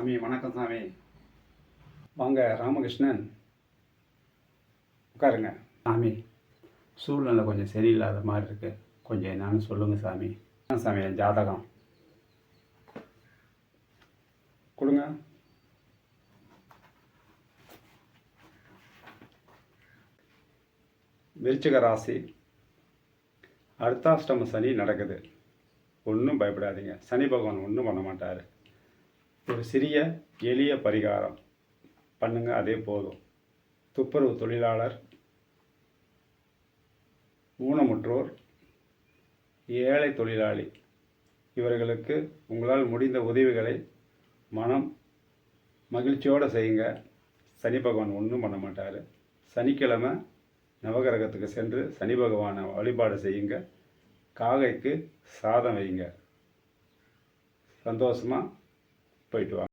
சாமி வணக்கம் சாமி. வாங்க ராமகிருஷ்ணன், உட்காருங்க. சாமி, சூழ்நிலை கொஞ்சம் சரியில்லாத மாதிரி இருக்கு, கொஞ்சம் என்னன்னு சொல்லுங்க சாமி. சாமி, என் ஜாதகம் கொடுங்க. விருச்சிக ராசி, அர்த்தாஷ்டம சனி நடக்குது. ஒன்றும் பயப்படாதீங்க, சனி பகவான் ஒன்றும் பண்ண மாட்டார். ஒரு சிறிய எளிய பரிகாரம் பண்ணுங்க, அதே போதும். துப்புரவு தொழிலாளர், ஊனமுற்றோர், ஏழை தொழிலாளி, இவர்களுக்கு உங்களால் முடிந்த உதவிகளை மனம் மகிழ்ச்சியோடு செய்யுங்க. சனி பகவான் ஒன்றும் பண்ண மாட்டார். சனிக்கிழமை நவகிரகத்துக்கு சென்று சனி பகவானை வழிபாடு செய்யுங்க. காகைக்கு சாதம் வைங்க. சந்தோஷமாக போயிட்டு வாங்க.